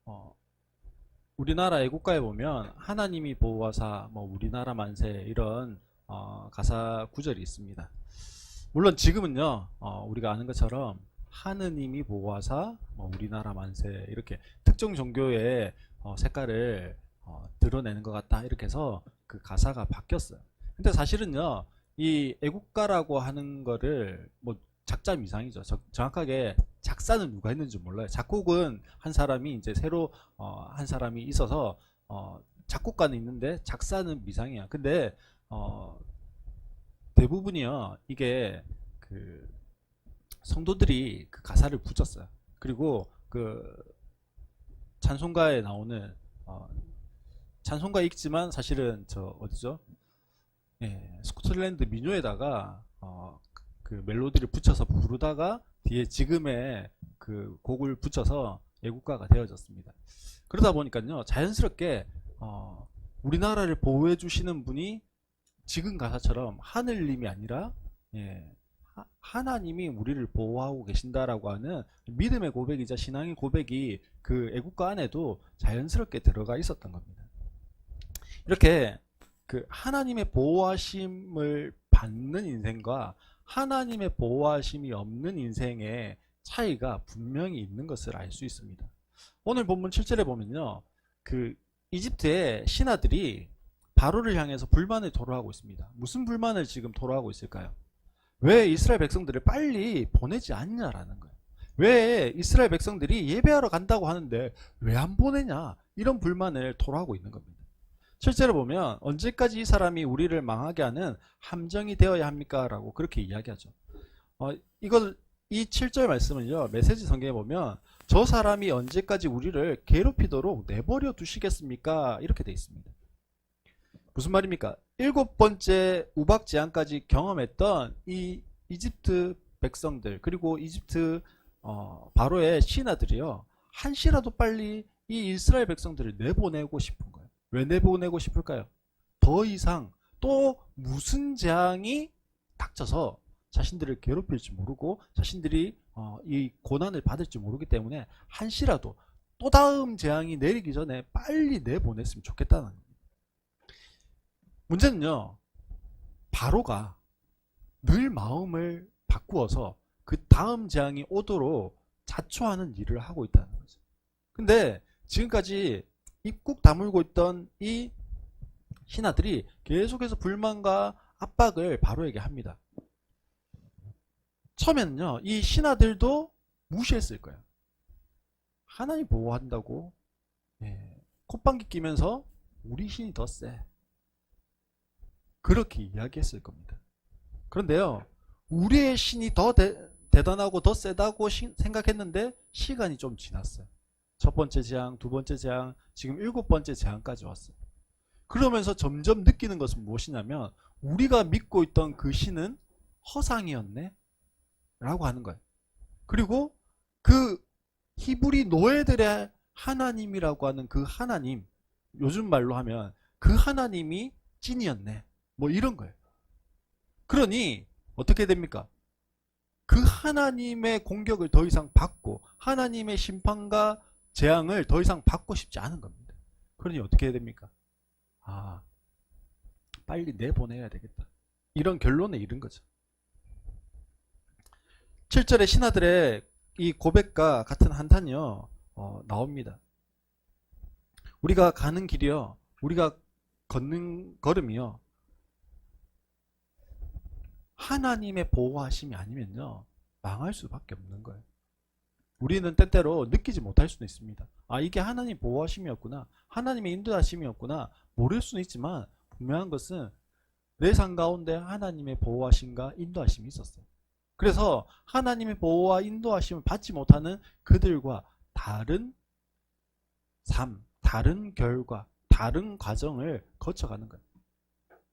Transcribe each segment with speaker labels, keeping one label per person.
Speaker 1: 어, 우리나라 애국가에 보면 하나님이 보호하사 뭐 우리나라 만세 이런 가사 구절이 있습니다. 물론 지금은요 우리가 아는 것처럼 하느님이 보호하사 뭐 우리나라 만세 이렇게 특정 종교의 색깔을 드러내는 것 같다 이렇게 해서 그 가사가 바뀌었어요. 근데 사실은요 이 애국가라고 하는 거를 뭐 작자 미상이죠. 정확하게 작사는 누가 했는지 몰라요. 작곡은 한 사람이 이제 새로 한 사람이 있어서 작곡가는 있는데 작사는 미상이야. 근데 어, 대부분이요 이게 그 성도들이 그 가사를 붙였어요. 그리고 그 찬송가에 나오는 어, 찬송가 읽지만 사실은 저 어디죠? 예, 스코틀랜드 민요에다가 그 멜로디를 붙여서 부르다가 뒤에 지금의 그 곡을 붙여서 애국가가 되어졌습니다. 그러다 보니까요 자연스럽게 우리나라를 보호해 주시는 분이 지금 가사처럼 하늘님이 아니라 예, 하나님이 우리를 보호하고 계신다라고 하는 믿음의 고백이자 신앙의 고백이 그 애국가 안에도 자연스럽게 들어가 있었던 겁니다. 이렇게 그 하나님의 보호하심을 받는 인생과 하나님의 보호하심이 없는 인생의 차이가 분명히 있는 것을 알 수 있습니다. 오늘 본문 7절에 보면요. 그 이집트의 신하들이 바로를 향해서 불만을 토로하고 있습니다. 무슨 불만을 지금 토로하고 있을까요? 왜 이스라엘 백성들을 빨리 보내지 않냐라는 거예요. 왜 이스라엘 백성들이 예배하러 간다고 하는데 왜 안 보내냐? 이런 불만을 토로하고 있는 겁니다. 실제로 보면 언제까지 이 사람이 우리를 망하게 하는 함정이 되어야 합니까? 라고 그렇게 이야기하죠. 이걸 이 7절 말씀은요. 메시지 성경에 보면 저 사람이 언제까지 우리를 괴롭히도록 내버려 두시겠습니까? 이렇게 돼 있습니다. 무슨 말입니까? 일곱 번째 우박 재앙까지 경험했던 이 이집트 백성들 그리고 이집트 바로의 신하들이요. 한시라도 빨리 이 이스라엘 백성들을 내보내고 싶은 거예요. 왜 내보내고 싶을까요? 더 이상 또 무슨 재앙이 닥쳐서 자신들을 괴롭힐지 모르고 자신들이 이 고난을 받을지 모르기 때문에 한시라도 또 다음 재앙이 내리기 전에 빨리 내보냈으면 좋겠다는 거예요. 문제는요. 바로가 늘 마음을 바꾸어서 그 다음 재앙이 오도록 자초하는 일을 하고 있다는 거죠. 근데 지금까지 입국 다물고 있던 이 신하들이 계속해서 불만과 압박을 바로에게 합니다. 처음에는요, 이 신하들도 무시했을 거예요. 하나님 보호한다고 콧방귀 끼면서 우리 신이 더 세. 그렇게 이야기했을 겁니다. 그런데요, 우리의 신이 더 대단하고 더 세다고 생각했는데 시간이 좀 지났어요. 첫 번째 재앙, 두 번째 재앙, 지금 일곱 번째 재앙까지 왔어요. 그러면서 점점 느끼는 것은 무엇이냐면 우리가 믿고 있던 그 신은 허상이었네 라고 하는 거예요. 그리고 그 히브리 노예들의 하나님이라고 하는 그 하나님, 요즘 말로 하면 그 하나님이 찐이었네 뭐 이런 거예요. 그러니 어떻게 됩니까? 그 하나님의 공격을 더 이상 받고 하나님의 심판과 재앙을 더 이상 받고 싶지 않은 겁니다. 그러니 어떻게 해야 됩니까? 아, 빨리 내보내야 되겠다. 이런 결론에 이른 거죠. 7절에 신하들의 이 고백과 같은 한탄이요 나옵니다. 우리가 가는 길이요, 우리가 걷는 걸음이요, 하나님의 보호하심이 아니면요 망할 수밖에 없는 거예요. 우리는 때때로 느끼지 못할 수도 있습니다. 아, 이게 하나님 보호하심이었구나, 하나님의 인도하심이었구나 모를 수는 있지만 분명한 것은 내 삶 가운데 하나님의 보호하심과 인도하심이 있었어요. 그래서 하나님의 보호와 인도하심을 받지 못하는 그들과 다른 삶, 다른 결과, 다른 과정을 거쳐가는 거예요.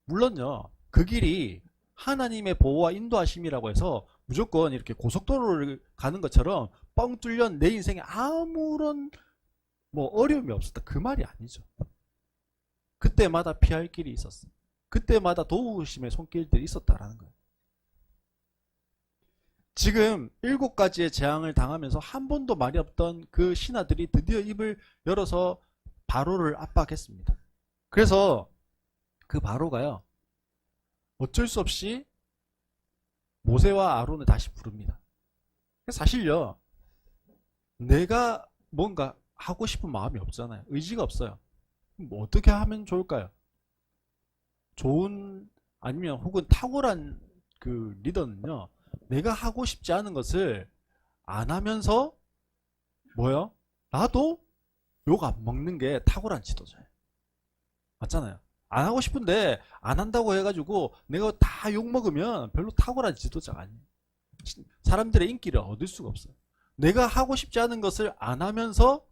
Speaker 1: 물론요, 그 길이 하나님의 보호와 인도하심이라고 해서 무조건 이렇게 고속도로를 가는 것처럼 뻥 뚫려 내 인생에 아무런 뭐 어려움이 없었다 그 말이 아니죠. 그때마다 피할 길이 있었어. 그때마다 도우심의 손길들이 있었다라는 거예요. 지금 7가지의 재앙을 당하면서 한 번도 말이 없던 그 신하들이 드디어 입을 열어서 바로를 압박했습니다. 그래서 그 바로가요, 어쩔 수 없이 모세와 아론을 다시 부릅니다. 사실요, 내가 뭔가 하고 싶은 마음이 없잖아요. 의지가 없어요. 뭐 어떻게 하면 좋을까요? 좋은, 아니면 혹은 탁월한 그 리더는요, 내가 하고 싶지 않은 것을 안 하면서 뭐요? 나도 욕 안 먹는 게 탁월한 지도자예요. 맞잖아요. 안 하고 싶은데 안 한다고 해가지고 내가 다 욕 먹으면 별로 탁월한 지도자가 아니에요. 사람들의 인기를 얻을 수가 없어요. 내가 하고 싶지 않은 것을 안 하면서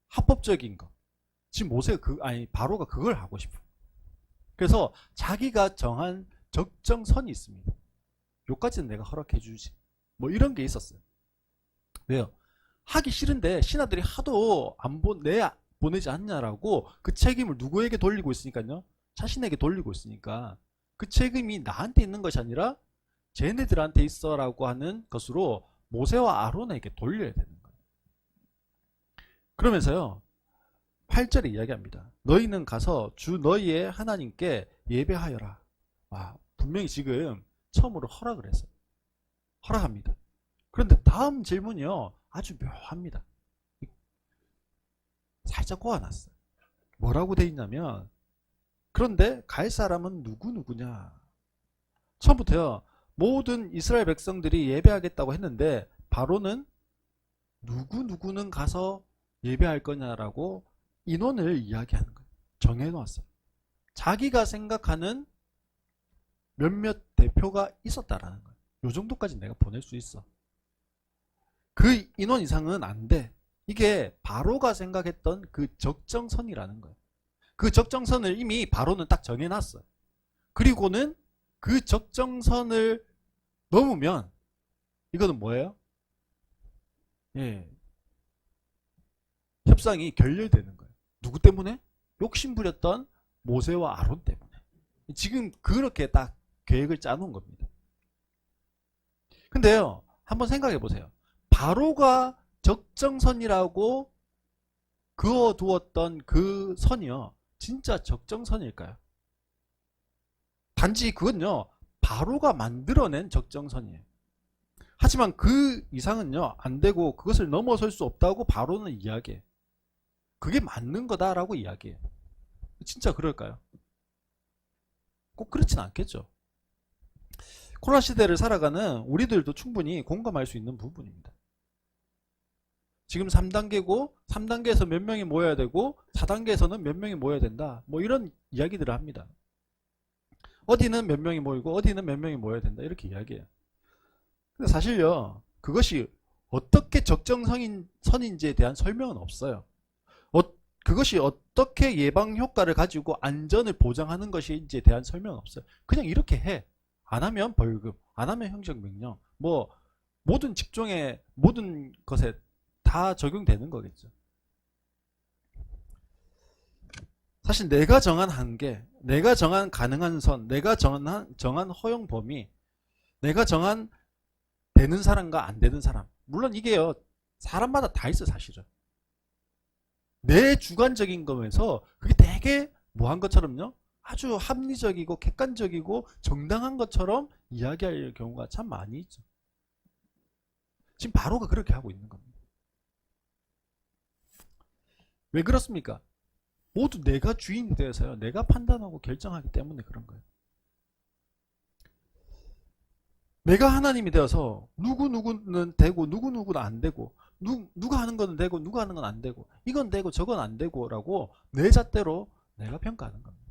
Speaker 1: 합법적인 거. 지금 바로가 그걸 하고 싶어. 그래서 자기가 정한 적정선이 있습니다. 요까지는 내가 허락해 주지. 뭐 이런 게 있었어요. 왜요? 하기 싫은데 신하들이 하도 보내지 않냐라고 그 책임을 누구에게 돌리고 있으니까요. 자신에게 돌리고 있으니까 그 책임이 나한테 있는 것이 아니라 쟤네들한테 있어라고 하는 것으로 모세와 아론에게 돌려야 되는 거예요. 그러면서요, 8절에 이야기합니다. 너희는 가서 주 너희의 하나님께 예배하여라. 와, 분명히 지금 처음으로 허락을 했어요. 허락합니다. 그런데 다음 질문이요, 아주 묘합니다. 살짝 꼬아놨어요. 뭐라고 돼 있냐면, 그런데 갈 사람은 누구냐. 처음부터요, 모든 이스라엘 백성들이 예배하겠다고 했는데 바로는 누구는 가서 예배할 거냐라고 인원을 이야기하는 거예요. 정해놓았어요. 자기가 생각하는 몇몇 대표가 있었다라는 거예요. 요 정도까지 내가 보낼 수 있어. 그 인원 이상은 안 돼. 이게 바로가 생각했던 그 적정선이라는 거예요. 그 적정선을 이미 바로는 딱 정해놨어요. 그리고는 그 적정선을 넘으면 이거는 뭐예요? 협상이 결렬되는 거예요. 누구 때문에? 욕심부렸던 모세와 아론 때문에. 지금 그렇게 딱 계획을 짜놓은 겁니다. 근데요, 한번 생각해 보세요. 바로가 적정선이라고 그어두었던 그 선이요, 진짜 적정선일까요? 단지 그건요, 바로가 만들어낸 적정선이에요. 하지만 그 이상은요, 안 되고 그것을 넘어설 수 없다고 바로는 이야기해요. 그게 맞는 거다라고 이야기해요. 진짜 그럴까요? 꼭 그렇진 않겠죠. 코로나 시대를 살아가는 우리들도 충분히 공감할 수 있는 부분입니다. 지금 3단계고 3단계에서 몇 명이 모여야 되고 4단계에서는 몇 명이 모여야 된다. 뭐 이런 이야기들을 합니다. 어디는 몇 명이 모이고 어디는 몇 명이 모여야 된다. 이렇게 이야기해요. 근데 사실요, 그것이 어떻게 적정선인지에 대한 설명은 없어요. 그것이 어떻게 예방 효과를 가지고 안전을 보장하는 것인지에 대한 설명은 없어요. 그냥 이렇게 해. 안 하면 벌금, 안 하면 행정명령, 뭐 모든 직종에 모든 것에 다 적용되는 거겠죠. 사실 내가 정한 한계, 내가 정한 가능한 선, 내가 정한 허용 범위, 내가 정한 되는 사람과 안 되는 사람, 물론 이게요, 사람마다 다 있어. 사실은 내 주관적인 거면서 그게 되게 뭐한 것처럼요, 아주 합리적이고 객관적이고 정당한 것처럼 이야기할 경우가 참 많이 있죠. 지금 바로가 그렇게 하고 있는 겁니다. 왜 그렇습니까? 모두 내가 주인이 되어서요, 내가 판단하고 결정하기 때문에 그런 거예요. 내가 하나님이 되어서 누구누구는 되고 누구누구는 안 되고, 누가 하는 거는 되고 누가 하는 건 안 되고, 이건 되고 저건 안 되고 라고 내 잣대로 내가 평가하는 겁니다.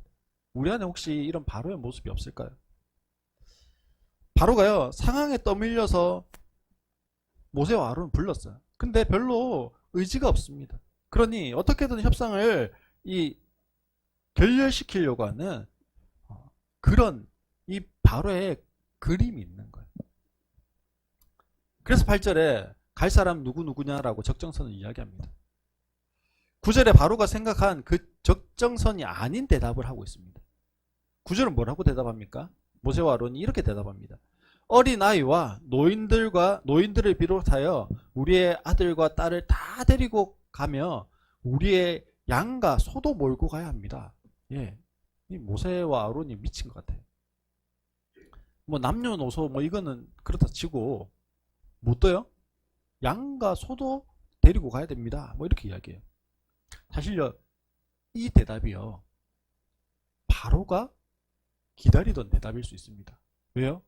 Speaker 1: 우리 안에 혹시 이런 바로의 모습이 없을까요? 바로가요, 상황에 떠밀려서 모세와 아론을 불렀어요. 근데 별로 의지가 없습니다. 그러니 어떻게든 협상을 결렬시키려고 하는 그런 이 바로의 그림이 있는 거예요. 그래서 8절에 갈 사람 누구냐라고 적정선을 이야기합니다. 9절에 바로가 생각한 그 적정선이 아닌 대답을 하고 있습니다. 9절은 뭐라고 대답합니까? 모세와 아론이 이렇게 대답합니다. 어린아이와 노인들을 비롯하여 우리의 아들과 딸을 다 데리고 가며 우리의 양과 소도 몰고 가야 합니다. 예. 이 모세와 아론이 미친 것 같아요. 뭐 남녀노소 뭐 이거는 그렇다 치고 못 떠요? 양과 소도 데리고 가야 됩니다. 뭐 이렇게 이야기해요. 사실요, 이 대답이요, 바로가 기다리던 대답일 수 있습니다. 왜요?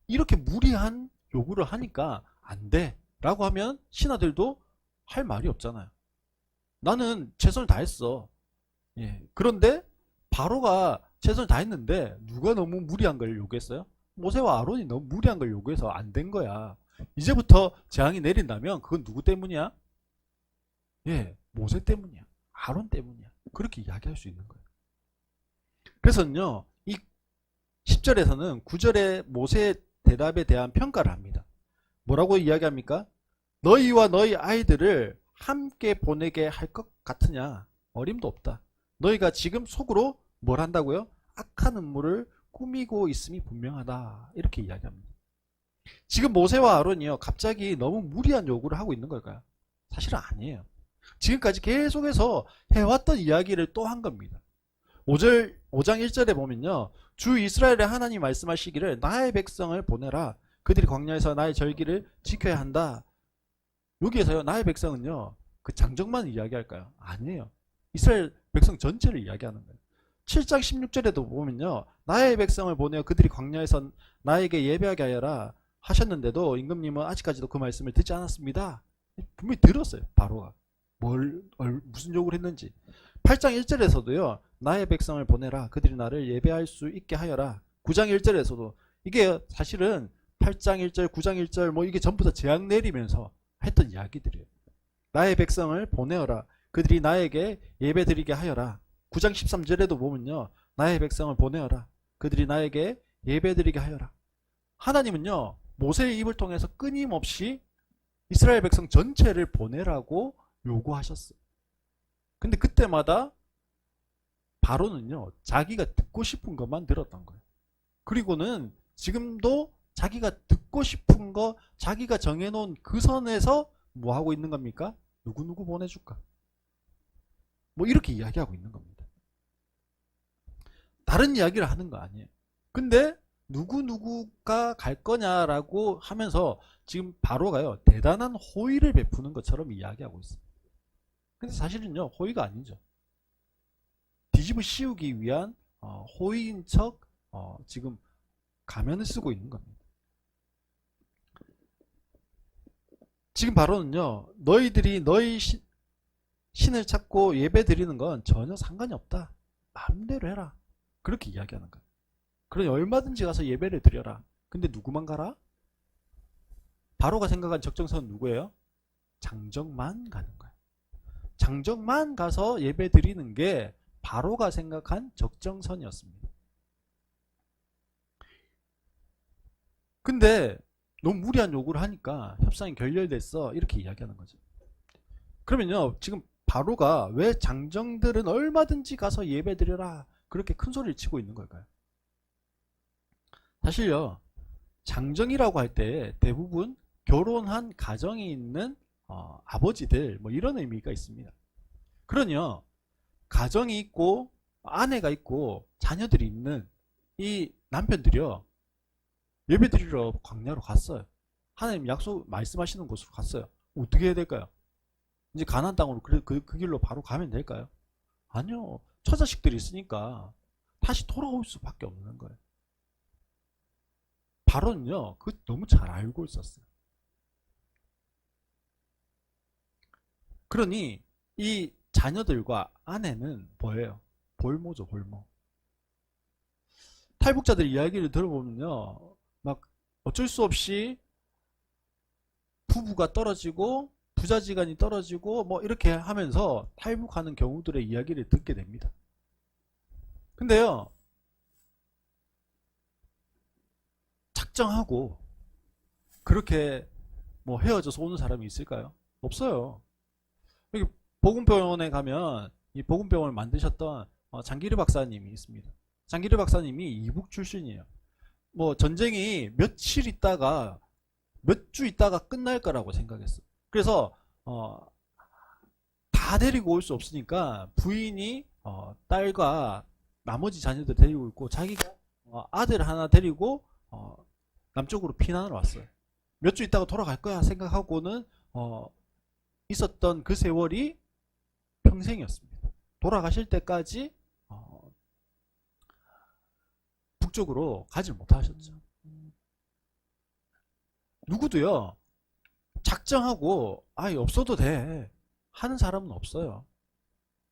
Speaker 1: 이렇게 무리한 요구를 하니까 안 돼 라고 하면 신하들도 할 말이 없잖아요. 나는 최선을 다했어. 예. 그런데 바로가 최선을 다했는데 누가 너무 무리한 걸 요구했어요? 모세와 아론이 너무 무리한 걸 요구해서 안 된 거야. 이제부터 재앙이 내린다면 그건 누구 때문이야? 예, 모세 때문이야. 아론 때문이야. 그렇게 이야기할 수 있는 거예요. 그래서는요, 이 10절에서는 9절의 모세의 대답에 대한 평가를 합니다. 뭐라고 이야기합니까? 너희와 너희 아이들을 함께 보내게 할 것 같으냐? 어림도 없다. 너희가 지금 속으로 뭘 한다고요? 악한 음모를 꾸미고 있음이 분명하다. 이렇게 이야기합니다. 지금 모세와 아론이요, 갑자기 너무 무리한 요구를 하고 있는 걸까요? 사실은 아니에요. 지금까지 계속해서 해왔던 이야기를 또 한 겁니다. 5장 1절에 보면요, 주 이스라엘의 하나님 말씀하시기를 나의 백성을 보내라. 그들이 광야에서 나의 절기를 지켜야 한다. 여기에서요, 나의 백성은요, 그 장정만 이야기할까요? 아니에요. 이스라엘 백성 전체를 이야기하는 거예요. 7장 16절에도 보면요, 나의 백성을 보내어 그들이 광야에서 나에게 예배하게 하여라 하셨는데도 임금님은 아직까지도 그 말씀을 듣지 않았습니다. 분명히 들었어요. 바로가 무슨 요구를 했는지. 8장 1절에서도요, 나의 백성을 보내라. 그들이 나를 예배할 수 있게 하여라. 9장 1절에서도 이게 사실은 8장 1절, 9장 1절 뭐 이게 전부 다 재앙 내리면서 했던 이야기들이에요. 나의 백성을 보내어라. 그들이 나에게 예배 드리게 하여라. 9장 13절에도 보면요, 나의 백성을 보내어라. 그들이 나에게 예배 드리게 하여라. 하나님은요, 모세의 입을 통해서 끊임없이 이스라엘 백성 전체를 보내라고 요구하셨어요. 근데 그때마다 바로는요, 자기가 듣고 싶은 것만 들었던 거예요. 그리고는 지금도 자기가 듣고 싶은 거, 자기가 정해놓은 그 선에서 뭐 하고 있는 겁니까? 누구누구 보내줄까? 뭐 이렇게 이야기하고 있는 겁니다. 다른 이야기를 하는 거 아니에요. 근데 누구누구가 갈 거냐라고 하면서 지금 바로가요, 대단한 호의를 베푸는 것처럼 이야기하고 있어요. 근데 사실은요, 호의가 아니죠. 뒤집어 씌우기 위한 호의인 척 지금 가면을 쓰고 있는 겁니다. 지금 바로는요, 너희들이 너희 신을 찾고 예배 드리는 건 전혀 상관이 없다. 마음대로 해라. 그렇게 이야기하는 거예요. 그러니 얼마든지 가서 예배를 드려라. 근데 누구만 가라? 바로가 생각한 적정선은 누구예요? 장정만 가는 거예요. 장정만 가서 예배 드리는 게 바로가 생각한 적정선이었습니다. 근데 너무 무리한 요구를 하니까 협상이 결렬됐어. 이렇게 이야기하는 거죠. 그러면요, 지금 바로가 왜 장정들은 얼마든지 가서 예배 드려라 그렇게 큰 소리를 치고 있는 걸까요? 사실요, 장정이라고 할 때 대부분 결혼한 가정이 있는 아버지들 뭐 이런 의미가 있습니다. 그러니요, 가정이 있고 아내가 있고 자녀들이 있는 이 남편들이요, 예배 드리러 광야로 갔어요. 하나님 약속 말씀하시는 곳으로 갔어요. 어떻게 해야 될까요? 이제 가나안 땅으로 그 길로 바로 가면 될까요? 아니요. 처자식들이 있으니까 다시 돌아올 수밖에 없는 거예요. 바로는요, 그 너무 잘 알고 있었어요. 그러니 이 자녀들과 아내는 뭐예요? 볼모죠, 볼모. 탈북자들 이야기를 들어보면요, 막 어쩔 수 없이 부부가 떨어지고 부자지간이 떨어지고 뭐 이렇게 하면서 탈북하는 경우들의 이야기를 듣게 됩니다. 근데요, 작정하고 그렇게 뭐 헤어져서 오는 사람이 있을까요? 없어요. 여기 복음병원에 가면 이 복음병원을 만드셨던 장기르 박사님이 있습니다. 장기르 박사님이 이북 출신이에요. 뭐 전쟁이 며칠 있다가 몇 주 있다가 끝날 거라고 생각했어. 그래서 다 데리고 올 수 없으니까 부인이 딸과 나머지 자녀들 데리고 있고 자기가 아들 하나 데리고 남쪽으로 피난을 왔어요. 몇 주 있다가 돌아갈 거야 생각하고는 있었던 그 세월이 평생이었습니다. 돌아가실 때까지 북쪽으로 가지 못하셨죠. 누구도요 작정하고 아예 없어도 돼 하는 사람은 없어요.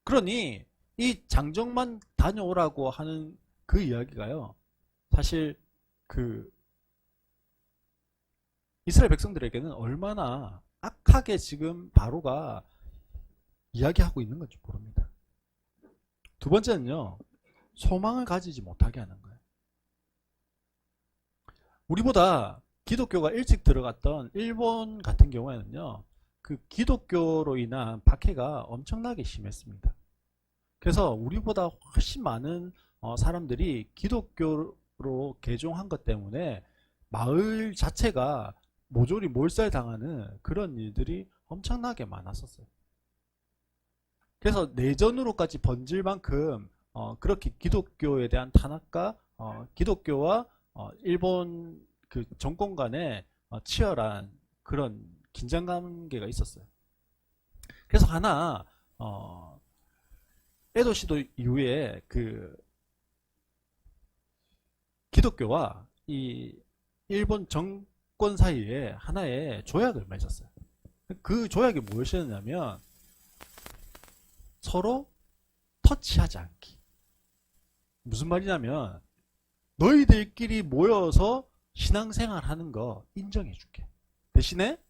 Speaker 1: 그러니 이 장정만 다녀오라고 하는 그 이야기가요 사실 그 이스라엘 백성들에게는 얼마나 악하게 지금 바로가 이야기하고 있는 건지 모릅니다. 두 번째는요 소망을 가지지 못하게 하는 거예요. 우리보다 기독교가 일찍 들어갔던 일본 같은 경우에는요 그 기독교로 인한 박해가 엄청나게 심했습니다. 그래서 우리보다 훨씬 많은 사람들이 기독교로 개종한 것 때문에 마을 자체가 모조리 몰살당하는 그런 일들이 엄청나게 많았었어요. 그래서 내전으로까지 번질 만큼 그렇게 기독교에 대한 탄압과 기독교와 일본 그 정권 간의 치열한 그런 긴장 관계가 있었어요. 그래서 하나 에도 시도 이후에 그 기독교와 이 일본 정권 사이에 하나의 조약을 맺었어요. 그 조약이 무엇이었냐면 서로 터치하지 않기. 무슨 말이냐면 너희들끼리 모여서 신앙생활 하는 거 인정해 줄게. 대신에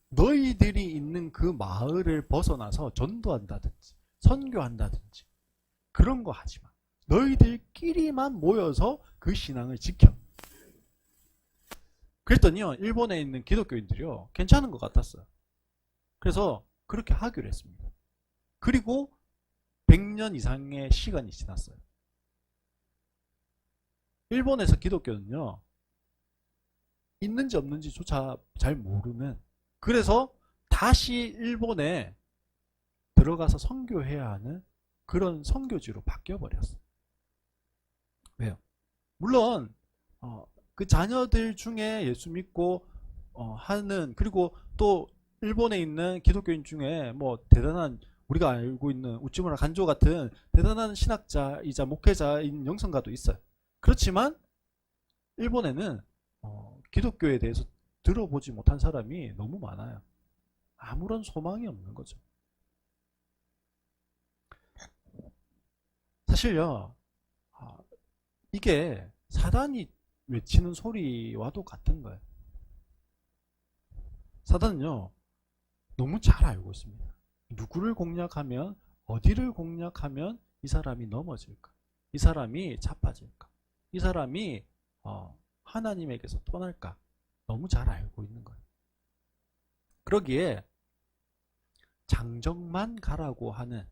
Speaker 1: 너희들이 있는 그 마을을 벗어나서 전도한다든지 선교한다든지 그런 거 하지 마. 너희들끼리만 모여서 그 신앙을 지켜. 그랬더니요 일본에 있는 기독교인들이요 괜찮은 것 같았어요. 그래서 그렇게 하기로 했습니다. 그리고 100년 이상의 시간이 지났어요. 일본에서 기독교는요 있는지 없는지조차 잘 모르는, 그래서 다시 일본에 들어가서 선교해야 하는 그런 선교지로 바뀌어버렸어요. 왜요? 물론 그 자녀들 중에 예수 믿고 하는, 그리고 또 일본에 있는 기독교인 중에 뭐 대단한, 우리가 알고 있는 우찌무라 간조 같은 대단한 신학자이자 목회자인 영성가도 있어요. 그렇지만 일본에는 기독교에 대해서 들어보지 못한 사람이 너무 많아요. 아무런 소망이 없는 거죠. 사실요 이게 사단이 외치는 소리와도 같은 거예요. 사단은요 너무 잘 알고 있습니다. 누구를 공략하면, 어디를 공략하면 이 사람이 넘어질까, 이 사람이 자빠질까, 이 사람이 하나님에게서 떠날까 너무 잘 알고 있는 거예요. 그러기에 장정만 가라고 하는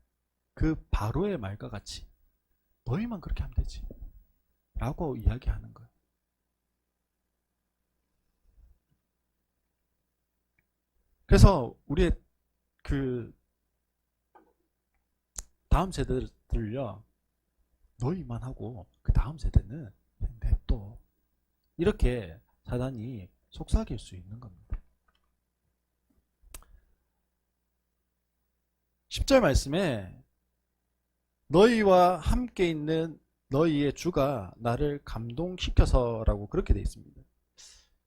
Speaker 1: 그 바로의 말과 같이 너희만 그렇게 하면 되지 라고 이야기하는 거예요. 그래서 우리의 그 다음 세대들을요 너희만 하고 그 다음 세대는 냅둬, 이렇게 사단이 속삭일 수 있는 겁니다. 10절 말씀에 너희와 함께 있는 너희의 주가 나를 감동시켜서라고 그렇게 되어 있습니다.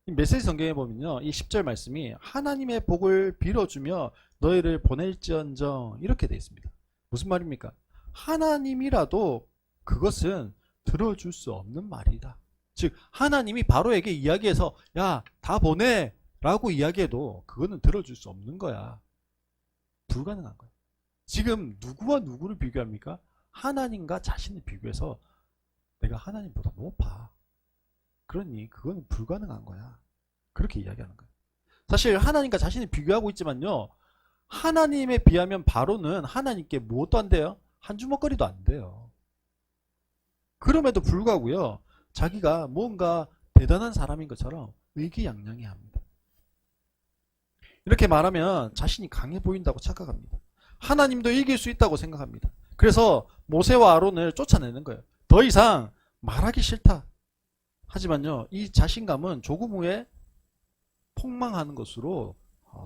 Speaker 1: 메시지 성경에 보면요 이 10절 말씀이 하나님의 복을 빌어주며 너희를 보낼지언정 이렇게 되어 있습니다. 무슨 말입니까? 하나님이라도 그것은 들어줄 수 없는 말이다. 즉 하나님이 바로에게 이야기해서 야 다 보내 라고 이야기해도 그거는 들어줄 수 없는 거야. 불가능한 거야. 지금 누구와 누구를 비교합니까? 하나님과 자신을 비교해서 내가 하나님보다 높아, 그러니 그거는 불가능한 거야, 그렇게 이야기하는 거예요. 사실 하나님과 자신을 비교하고 있지만요 하나님에 비하면 바로는 하나님께 무엇도 안 돼요? 한 주먹거리도 안 돼요. 그럼에도 불구하고요 자기가 뭔가 대단한 사람인 것처럼 의기양양해합니다. 이렇게 말하면 자신이 강해 보인다고 착각합니다. 하나님도 이길 수 있다고 생각합니다. 그래서 모세와 아론을 쫓아내는 거예요. 더 이상 말하기 싫다. 하지만요, 이 자신감은 조금 후에 폭망하는 것으로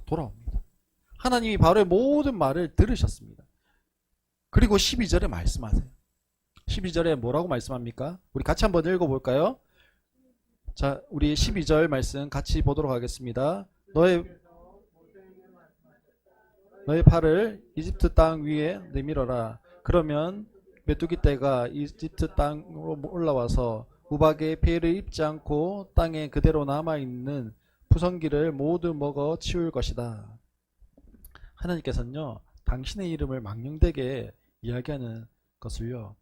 Speaker 1: 돌아옵니다. 하나님이 바로의 모든 말을 들으셨습니다. 그리고 12절에 말씀하세요. 12절에 뭐라고 말씀합니까? 우리 같이 한번 읽어볼까요? 자, 우리 12절 말씀 같이 보도록 하겠습니다. 너의 팔을 이집트 땅 위에 내밀어라. 그러면 메뚜기 떼가 이집트 땅으로 올라와서 우박의 피해를 입지 않고 땅에 그대로 남아있는 푸성기를 모두 먹어 치울 것이다. 하나님께서는요, 당신의 이름을 망령되게 이야기하는 것을요,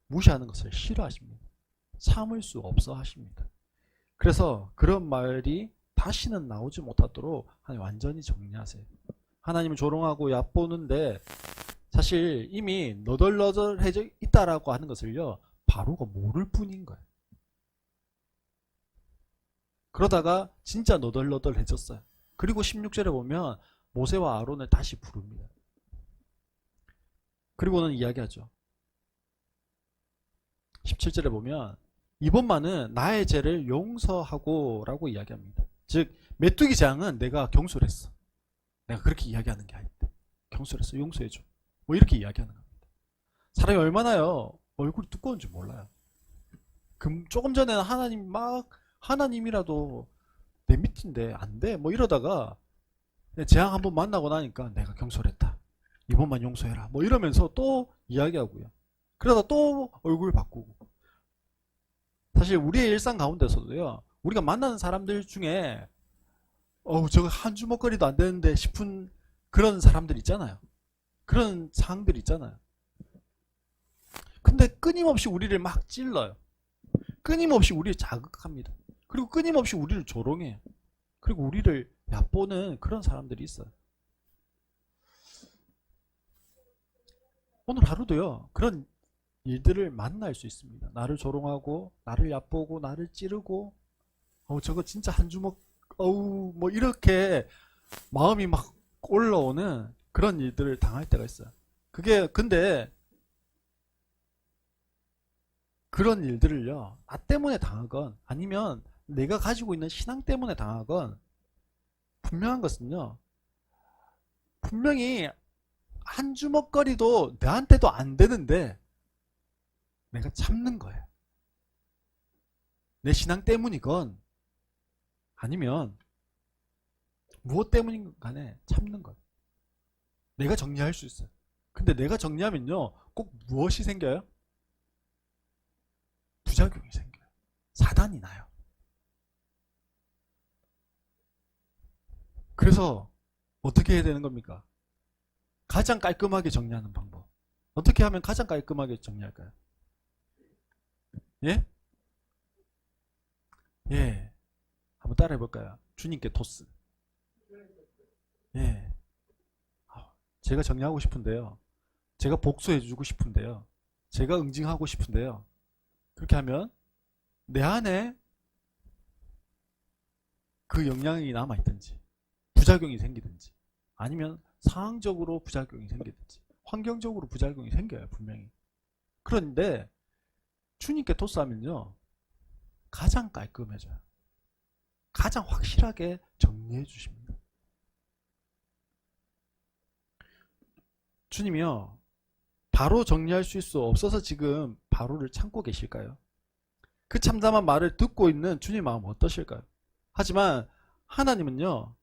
Speaker 1: 무시하는 것을 싫어하십니다. 참을 수 없어 하십니다. 그래서 그런 말이 다시는 나오지 못하도록 완전히 정리하세요. 하나님을 조롱하고 얕보는데 사실 이미 너덜너덜해져 있다라고 하는 것을요, 바로가 모를 뿐인 거예요. 그러다가 진짜 너덜너덜해졌어요. 그리고 16절에 보면 모세와 아론을 다시 부릅니다. 그리고는 이야기하죠. 17절에 보면 이번만은 나의 죄를 용서하고 라고 이야기합니다. 즉 메뚜기 재앙은 내가 경솔했어. 내가 그렇게 이야기하는 게 아닌데 경솔했어. 용서해줘. 뭐 이렇게 이야기하는 겁니다. 사람이 얼마나요 얼굴이 두꺼운지 몰라요. 조금 전에는 하나님이라도 내 밑인데 안 돼. 뭐 이러다가 재앙 한번 만나고 나니까 내가 경솔했다. 이번만 용서해라. 뭐 이러면서 또 이야기하고요. 그러다 또 얼굴 바꾸고. 사실 우리의 일상 가운데서도요, 우리가 만나는 사람들 중에 저거 한 주먹거리도 안 되는데 싶은 그런 사람들 있잖아요. 그런 상황들 있잖아요. 근데 끊임없이 우리를 막 찔러요. 끊임없이 우리를 자극합니다. 그리고 끊임없이 우리를 조롱해요. 그리고 우리를 얕보는 그런 사람들이 있어요. 오늘 하루도요, 그런 일들을 만날 수 있습니다. 나를 조롱하고 나를 얕보고 나를 찌르고 저거 진짜 한 주먹 뭐 이렇게 마음이 막 올라오는 그런 일들을 당할 때가 있어요. 근데 그런 일들을요, 나 때문에 당하건 아니면 내가 가지고 있는 신앙 때문에 당하건 분명한 것은요, 분명히 한 주먹거리도 나한테도 안 되는데 내가 참는 거예요. 내 신앙 때문이건 아니면 무엇 때문인 간에 참는 거예요. 내가 정리할 수 있어요. 근데 내가 정리하면요, 꼭 무엇이 생겨요? 부작용이 생겨요. 사단이 나요. 그래서 어떻게 해야 되는 겁니까? 가장 깔끔하게 정리하는 방법. 어떻게 하면 가장 깔끔하게 정리할까요? 예? 예. 한번 따라해 볼까요? 주님께 토스. 예. 제가 정리하고 싶은데요. 제가 복수해 주고 싶은데요. 제가 응징하고 싶은데요. 그렇게 하면 내 안에 그 영향이 남아있든지 부작용이 생기든지 아니면 상황적으로 부작용이 생기든지 환경적으로 부작용이 생겨요. 분명히. 그런데 주님께 토스하면요, 가장 깔끔해져요. 가장 확실하게 정리해 주십니다. 주님이요, 바로 정리할 수 없어서 지금 바로를 참고 계실까요? 그 참담한 말을 듣고 있는 주님 마음 어떠실까요? 하지만 하나님은요,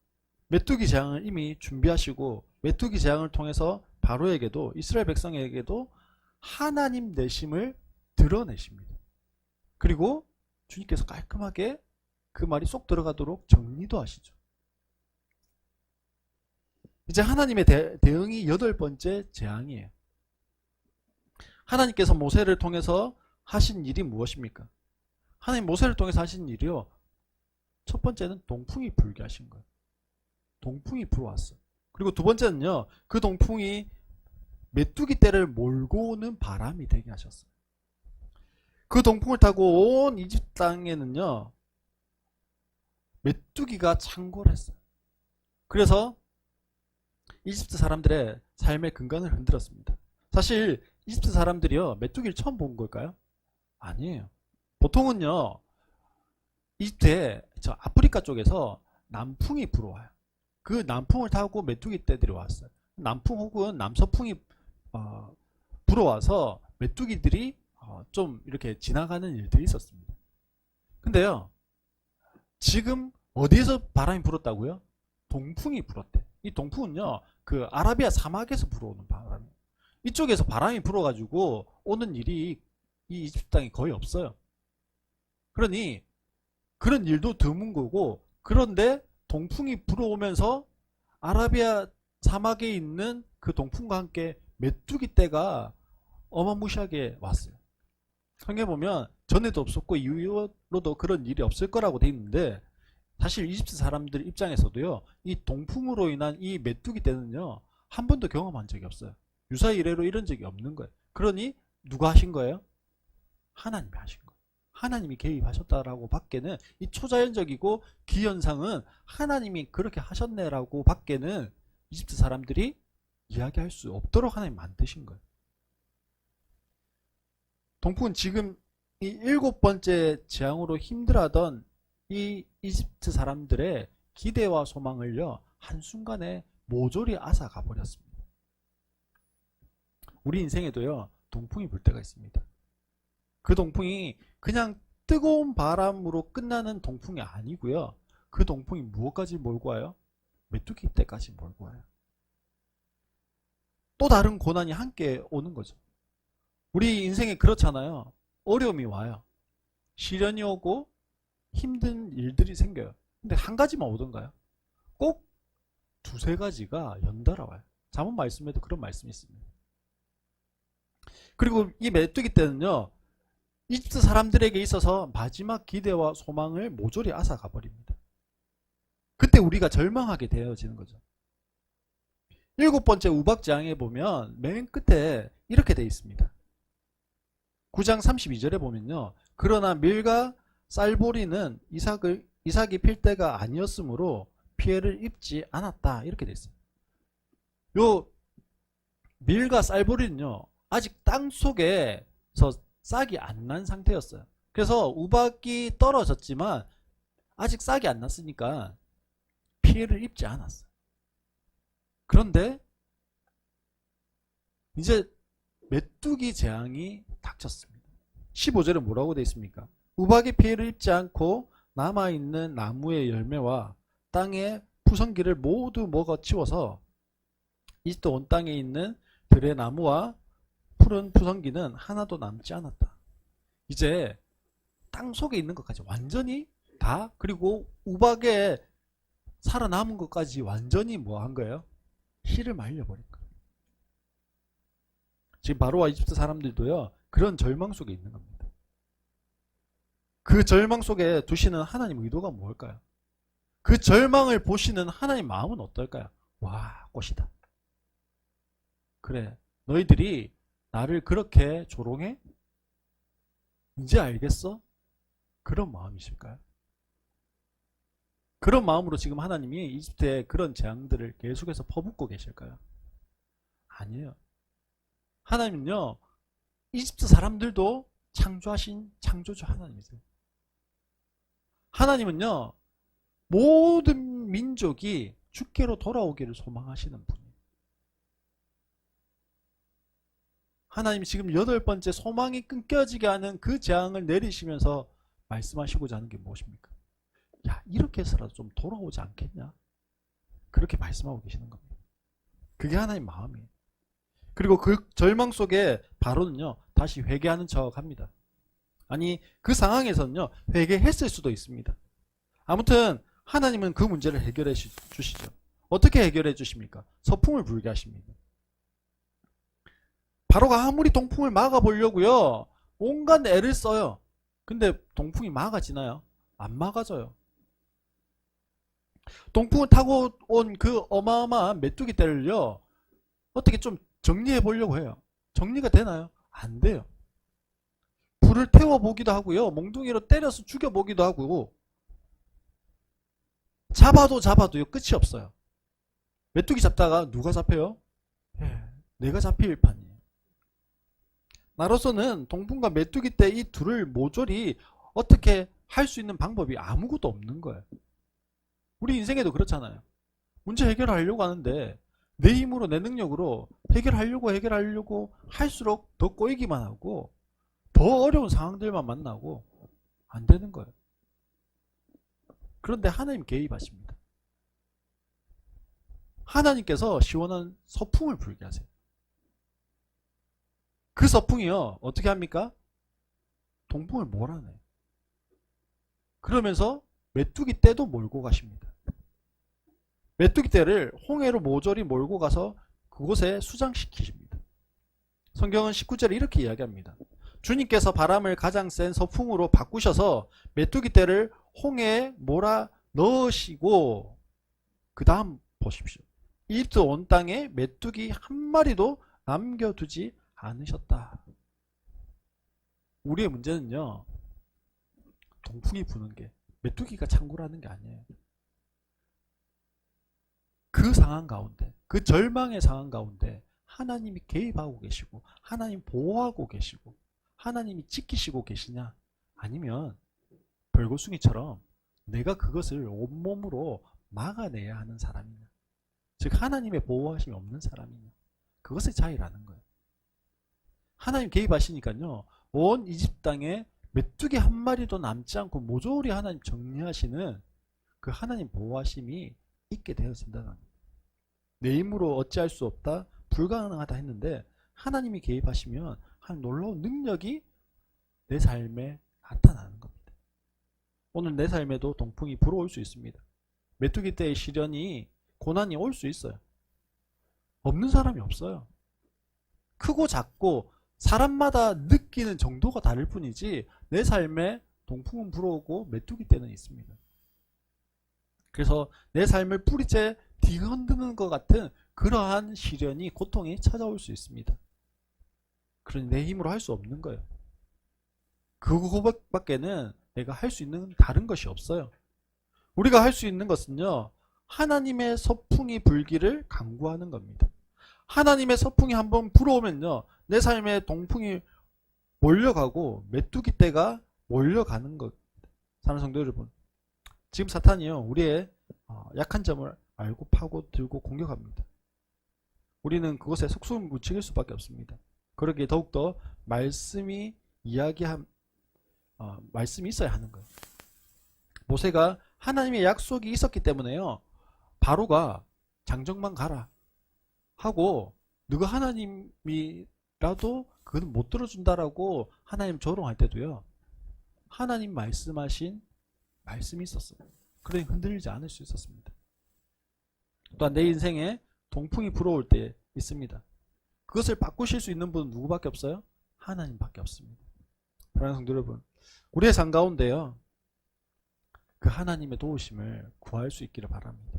Speaker 1: 메뚜기 재앙을 이미 준비하시고 메뚜기 재앙을 통해서 바로에게도 이스라엘 백성에게도 하나님 내심을 드러내십니다. 그리고 주님께서 깔끔하게 그 말이 쏙 들어가도록 정리도 하시죠. 이제 하나님의 대응이 8번째 재앙이에요. 하나님께서 모세를 통해서 하신 일이 무엇입니까? 하나님 모세를 통해서 하신 일이요, 첫 번째는 동풍이 불게 하신 거예요. 동풍이 불어왔어요. 그리고 두 번째는요, 그 동풍이 메뚜기 떼를 몰고 오는 바람이 되게 하셨어요. 그 동풍을 타고 온 이집트 땅에는요, 메뚜기가 창궐을 했어요. 그래서 이집트 사람들의 삶의 근간을 흔들었습니다. 사실 이집트 사람들이요, 메뚜기를 처음 본 걸까요? 아니에요. 보통은요, 이집트에 저 아프리카 쪽에서 남풍이 불어와요. 그 남풍을 타고 메뚜기 떼들이 왔어요. 남풍 혹은 남서풍이 불어와서 메뚜기들이 좀 이렇게 지나가는 일들이 있었습니다. 근데요, 지금 어디에서 바람이 불었다고요? 동풍이 불었대. 이 동풍은요, 그 아라비아 사막에서 불어오는 바람이에요. 이쪽에서 바람이 불어가지고 오는 일이 이 이집트 땅에 거의 없어요. 그러니 그런 일도 드문 거고, 그런데 동풍이 불어오면서 아라비아 사막에 있는 그 동풍과 함께 메뚜기 떼가 어마무시하게 왔어요. 성경에 보면 전에도 없었고 이후로도 그런 일이 없을 거라고 돼 있는데, 사실 이집트 사람들 입장에서도요, 이 동풍으로 인한 이 메뚜기 떼는요, 한 번도 경험한 적이 없어요. 유사 이래로 이런 적이 없는 거예요. 그러니 누가 하신 거예요? 하나님이 하신 거예요. 하나님이 개입하셨다라고 밖에는, 이 초자연적이고 기현상은 하나님이 그렇게 하셨네라고 밖에는 이집트 사람들이 이야기할 수 없도록 하나님 만드신 거예요. 동풍은 지금 이 7번째 재앙으로 힘들어하던 이 이집트 사람들의 기대와 소망을요, 한순간에 모조리 앗아가 버렸습니다. 우리 인생에도요, 동풍이 불 때가 있습니다. 그 동풍이 그냥 뜨거운 바람으로 끝나는 동풍이 아니고요, 그 동풍이 무엇까지 몰고 와요? 메뚜기 떼까지 몰고 와요. 또 다른 고난이 함께 오는 거죠. 우리 인생에 그렇잖아요. 어려움이 와요. 시련이 오고 힘든 일들이 생겨요. 근데 한 가지만 오던가요? 꼭 두세 가지가 연달아 와요. 잠언 말씀에도 그런 말씀이 있습니다. 그리고 이 메뚜기 떼는요, 이집트 사람들에게 있어서 마지막 기대와 소망을 모조리 앗아가 버립니다. 그때 우리가 절망하게 되어지는 거죠. 7번째 우박재앙에 보면 맨 끝에 이렇게 되어 있습니다. 9장 32절에 보면요, 그러나 밀과 쌀보리는 이삭이 필 때가 아니었으므로 피해를 입지 않았다, 이렇게 되어 있어요. 요 밀과 쌀보리는요, 아직 땅 속에서 싹이 안 난 상태였어요. 그래서 우박이 떨어졌지만 아직 싹이 안 났으니까 피해를 입지 않았어요. 그런데 이제 메뚜기 재앙이 닥쳤습니다. 15절에 뭐라고 되어 있습니까? 우박이 피해를 입지 않고 남아있는 나무의 열매와 땅의 푸성기를 모두 먹어치워서 이집트 온 땅에 있는 들의 나무와 푸른 푸성기는 하나도 남지 않았다. 이제 땅 속에 있는 것까지 완전히 다, 그리고 우박에 살아남은 것까지 완전히 뭐 한 거예요? 희를 말려버린 거예요. 지금 바로와 이집트 사람들도요, 그런 절망 속에 있는 겁니다. 그 절망 속에 두시는 하나님 의도가 뭘까요? 그 절망을 보시는 하나님 마음은 어떨까요? 와, 꽃이다. 그래, 너희들이 나를 그렇게 조롱해? 이제 알겠어? 그런 마음이실까요? 그런 마음으로 지금 하나님이 이집트의 그런 재앙들을 계속해서 퍼붓고 계실까요? 아니에요. 하나님은요, 이집트 사람들도 창조하신 창조주 하나님이세요. 하나님은요, 모든 민족이 주께로 돌아오기를 소망하시는 분이에요. 하나님이 지금 8번째 소망이 끊겨지게 하는 그 재앙을 내리시면서 말씀하시고자 하는 게 무엇입니까? 야, 이렇게 해서라도 좀 돌아오지 않겠냐? 그렇게 말씀하고 계시는 겁니다. 그게 하나님 마음이에요. 그리고 그 절망 속에 바로는요, 다시 회개하는 척 합니다. 아니, 그 상황에서는요, 회개했을 수도 있습니다. 아무튼 하나님은 그 문제를 해결해 주시죠. 어떻게 해결해 주십니까? 서풍을 불게 하십니다. 바로가 아무리 동풍을 막아보려고요, 온갖 애를 써요. 근데 동풍이 막아지나요? 안 막아져요. 동풍을 타고 온 그 어마어마한 메뚜기 떼를요, 어떻게 좀 정리해 보려고 해요. 정리가 되나요? 안 돼요. 불을 태워보기도 하고요. 몽둥이로 때려서 죽여보기도 하고, 잡아도요 끝이 없어요. 메뚜기 잡다가 누가 잡혀요? 예, 내가 잡힐 판이에요. 나로서는 동풍과 메뚜기 떼 이 둘을 모조리 어떻게 할 수 있는 방법이 아무것도 없는 거예요. 우리 인생에도 그렇잖아요. 문제 해결하려고 하는데 내 힘으로 내 능력으로 해결하려고 할수록 더 꼬이기만 하고 더 어려운 상황들만 만나고 안 되는 거예요. 그런데 하나님 개입하십니다. 하나님께서 시원한 서풍을 불게 하세요. 그 서풍이요 어떻게 합니까? 동풍을 몰아내요. 그러면서 메뚜기 떼도 몰고 가십니다. 메뚜기 떼를 홍해로 모조리 몰고 가서 그곳에 수장시키십니다. 성경은 19절에 이렇게 이야기합니다. 주님께서 바람을 가장 센 서풍으로 바꾸셔서 메뚜기 떼를 홍해에 몰아 넣으시고 그 다음 보십시오. 이집트 온 땅에 메뚜기 한 마리도 남겨두지 않으셨다. 우리의 문제는요. 동풍이 부는 게 메뚜기가 창궐하는 게 아니에요. 그 상황 가운데, 그 절망의 상황 가운데 하나님이 개입하고 계시고 하나님 보호하고 계시고 하나님이 지키시고 계시냐? 아니면 벌겋숭이처럼 내가 그것을 온몸으로 막아내야 하는 사람이냐? 즉 하나님의 보호하심이 없는 사람이냐? 그것의 차이라는 거예요. 하나님 개입하시니까요. 온 이집트 땅에 메뚜기 한 마리도 남지 않고 모조리 하나님 정리하시는 그 하나님 보호하심이 있게 되어진다는 겁니다. 내 힘으로 어찌할 수 없다, 불가능하다 했는데 하나님이 개입하시면 한 놀라운 능력이 내 삶에 나타나는 겁니다. 오늘 내 삶에도 동풍이 불어올 수 있습니다. 메뚜기 때의 시련이, 고난이 올 수 있어요. 없는 사람이 없어요. 크고 작고 사람마다 느끼는 정도가 다를 뿐이지 내 삶에 동풍은 불어오고 메뚜기 때는 있습니다. 그래서 내 삶을 뿌리째 뒤흔드는 것 같은 그러한 시련이, 고통이 찾아올 수 있습니다. 그러니 내 힘으로 할 수 없는 거예요. 그거밖에는 내가 할 수 있는 다른 것이 없어요. 우리가 할 수 있는 것은요, 하나님의 서풍이 불기를 간구하는 겁니다. 하나님의 서풍이 한번 불어오면요, 내 삶에 동풍이 몰려가고 메뚜기 떼가 몰려가는 것. 사랑하는 성도 여러분, 지금 사탄이요 우리의 약한 점을 알고 파고 들고 공격합니다. 우리는 그것에 속수를 묻힐 수밖에 없습니다. 그러기에 더욱더 말씀이 말씀이 있어야 하는 거예요. 모세가 하나님의 약속이 있었기 때문에요, 바로가 장정만 가라 하고, 너가 하나님이라도 그건 못 들어준다라고 하나님 조롱할 때도요, 하나님 말씀하신 말씀이 있었어요. 그러니 흔들리지 않을 수 있었습니다. 또한 내 인생에 동풍이 불어올 때 있습니다. 그것을 바꾸실 수 있는 분은 누구밖에 없어요? 하나님밖에 없습니다. 사랑하는 성도 여러분, 우리의 삶 가운데요, 그 하나님의 도우심을 구할 수 있기를 바랍니다.